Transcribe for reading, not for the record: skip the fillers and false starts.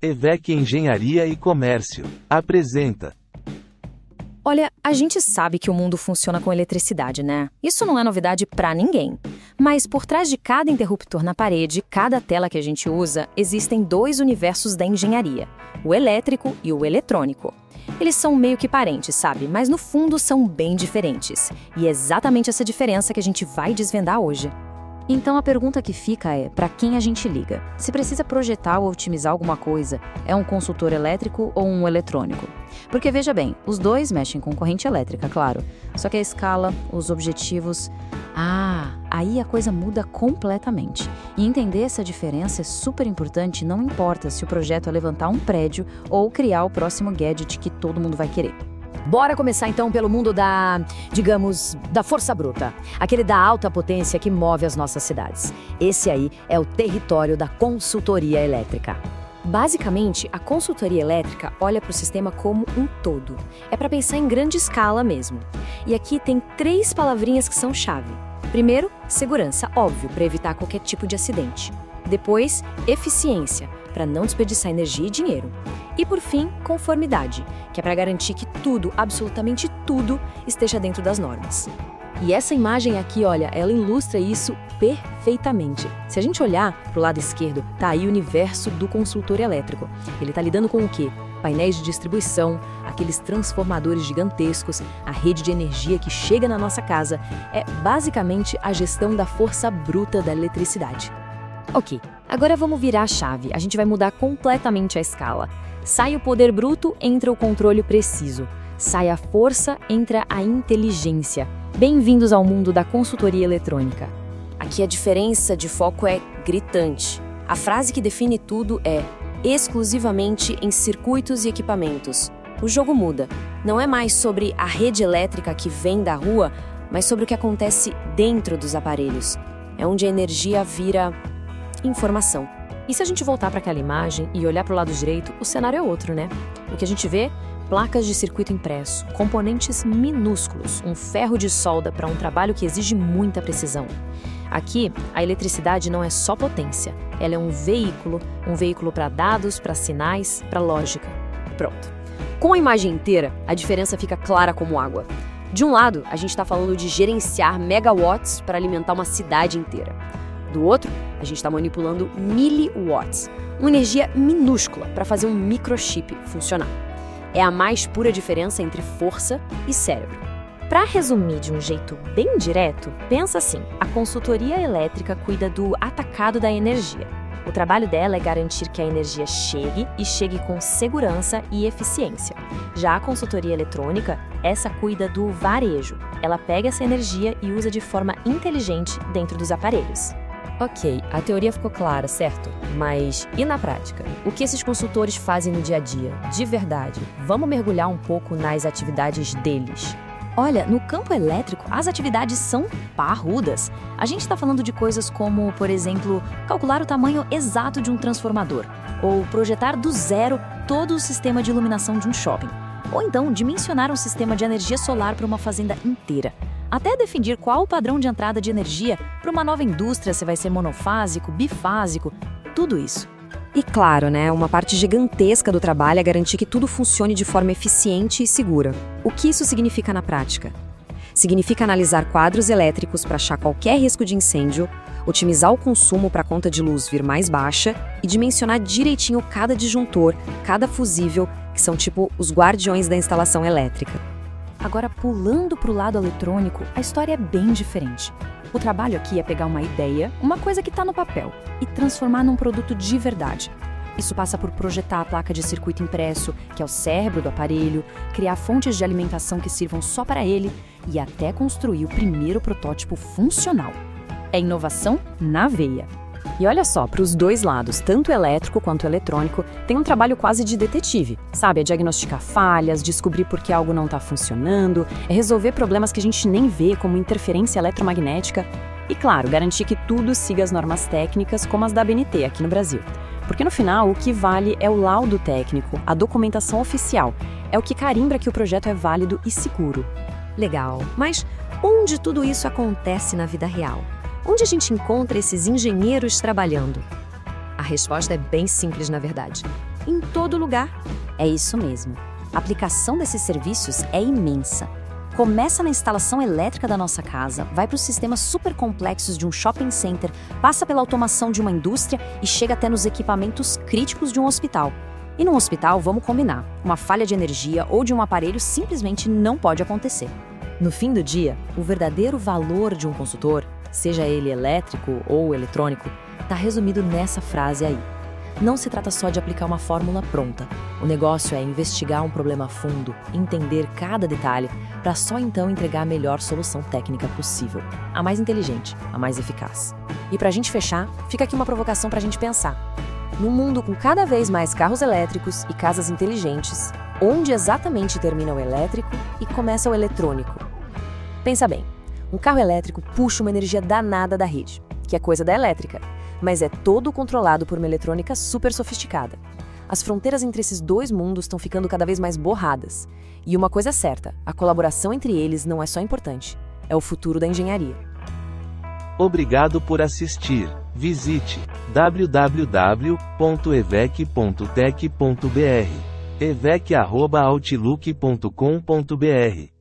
EVEC Engenharia e Comércio apresenta. Olha, a gente sabe que o mundo funciona com eletricidade, né? Isso não é novidade pra ninguém. Mas por trás de cada interruptor na parede, cada tela que a gente usa, existem dois universos da engenharia: o elétrico e o eletrônico. Eles são meio que parentes, sabe? Mas no fundo são bem diferentes. E é exatamente essa diferença que a gente vai desvendar hoje. Então a pergunta que fica é, para quem a gente liga? Se precisa projetar ou otimizar alguma coisa, é um consultor elétrico ou um eletrônico? Porque veja bem, os dois mexem com corrente elétrica, claro. Só que a escala, os objetivos... aí a coisa muda completamente. E entender essa diferença é super importante, não importa se o projeto é levantar um prédio ou criar o próximo gadget que todo mundo vai querer. Bora começar então pelo mundo da força bruta. Aquele da alta potência que move as nossas cidades. Esse aí é o território da consultoria elétrica. Basicamente, a consultoria elétrica olha para o sistema como um todo. É para pensar em grande escala mesmo. E aqui tem 3 palavrinhas que são chave. Primeiro, segurança, óbvio, para evitar qualquer tipo de acidente. Depois, eficiência, para não desperdiçar energia e dinheiro. E por fim, conformidade, que é para garantir que tudo, absolutamente tudo, esteja dentro das normas. E essa imagem aqui, olha, ela ilustra isso perfeitamente. Se a gente olhar para o lado esquerdo, tá aí o universo do consultor elétrico. Ele está lidando com o quê? Painéis de distribuição, aqueles transformadores gigantescos, a rede de energia que chega na nossa casa. É basicamente a gestão da força bruta da eletricidade. Ok, agora vamos virar a chave. A gente vai mudar completamente a escala. Sai o poder bruto, entra o controle preciso. Sai a força, entra a inteligência. Bem-vindos ao mundo da consultoria eletrônica. Aqui a diferença de foco é gritante. A frase que define tudo é exclusivamente em circuitos e equipamentos. O jogo muda. Não é mais sobre a rede elétrica que vem da rua, mas sobre o que acontece dentro dos aparelhos. É onde a energia vira informação. E se a gente voltar para aquela imagem e olhar para o lado direito, o cenário é outro, né? O que a gente vê? Placas de circuito impresso, componentes minúsculos, um ferro de solda para um trabalho que exige muita precisão. Aqui, a eletricidade não é só potência, ela é um veículo para dados, para sinais, para lógica. Pronto. Com a imagem inteira, a diferença fica clara como água. De um lado, a gente está falando de gerenciar megawatts para alimentar uma cidade inteira. Do outro, a gente está manipulando miliwatts, uma energia minúscula para fazer um microchip funcionar. É a mais pura diferença entre força e cérebro. Para resumir de um jeito bem direto, pensa assim: a consultoria elétrica cuida do atacado da energia. O trabalho dela é garantir que a energia chegue com segurança e eficiência. Já a consultoria eletrônica, essa cuida do varejo. Ela pega essa energia e usa de forma inteligente dentro dos aparelhos. Ok, a teoria ficou clara, certo? Mas e na prática? O que esses consultores fazem no dia a dia? De verdade, vamos mergulhar um pouco nas atividades deles. Olha, no campo elétrico, as atividades são parrudas. A gente está falando de coisas como, por exemplo, calcular o tamanho exato de um transformador, ou projetar do zero todo o sistema de iluminação de um shopping, ou então dimensionar um sistema de energia solar para uma fazenda inteira. Até definir qual o padrão de entrada de energia para uma nova indústria, se vai ser monofásico, bifásico, tudo isso. E claro, né, uma parte gigantesca do trabalho é garantir que tudo funcione de forma eficiente e segura. O que isso significa na prática? Significa analisar quadros elétricos para achar qualquer risco de incêndio, otimizar o consumo para a conta de luz vir mais baixa e dimensionar direitinho cada disjuntor, cada fusível, que são tipo os guardiões da instalação elétrica. Agora, pulando para o lado eletrônico, a história é bem diferente. O trabalho aqui é pegar uma ideia, uma coisa que está no papel, e transformar num produto de verdade. Isso passa por projetar a placa de circuito impresso, que é o cérebro do aparelho, criar fontes de alimentação que sirvam só para ele e até construir o primeiro protótipo funcional. É inovação na veia. E olha só, para os dois lados, tanto elétrico quanto eletrônico, tem um trabalho quase de detetive, sabe? É diagnosticar falhas, descobrir por que algo não está funcionando, é resolver problemas que a gente nem vê, como interferência eletromagnética. E claro, garantir que tudo siga as normas técnicas como as da ABNT aqui no Brasil. Porque no final, o que vale é o laudo técnico, a documentação oficial. É o que carimba que o projeto é válido e seguro. Legal, mas onde tudo isso acontece na vida real? Onde a gente encontra esses engenheiros trabalhando? A resposta é bem simples, na verdade. em todo lugar. É isso mesmo. A aplicação desses serviços é imensa. Começa na instalação elétrica da nossa casa, vai para os sistemas super complexos de um shopping center, passa pela automação de uma indústria e chega até nos equipamentos críticos de um hospital. E num hospital, vamos combinar, uma falha de energia ou de um aparelho simplesmente não pode acontecer. No fim do dia, o verdadeiro valor de um consultor, seja ele elétrico ou eletrônico, está resumido nessa frase aí. Não se trata só de aplicar uma fórmula pronta. O negócio é investigar um problema a fundo, entender cada detalhe, para só então entregar a melhor solução técnica possível. A mais inteligente, a mais eficaz. E para a gente fechar, fica aqui uma provocação para a gente pensar. Num mundo com cada vez mais carros elétricos e casas inteligentes, onde exatamente termina o elétrico e começa o eletrônico? Pensa bem, um carro elétrico puxa uma energia danada da rede, que é coisa da elétrica, mas é todo controlado por uma eletrônica super sofisticada. As fronteiras entre esses dois mundos estão ficando cada vez mais borradas. E uma coisa é certa, a colaboração entre eles não é só importante, é o futuro da engenharia. Obrigado por assistir. Visite www.evec.tech.br. evec@outlook.com.br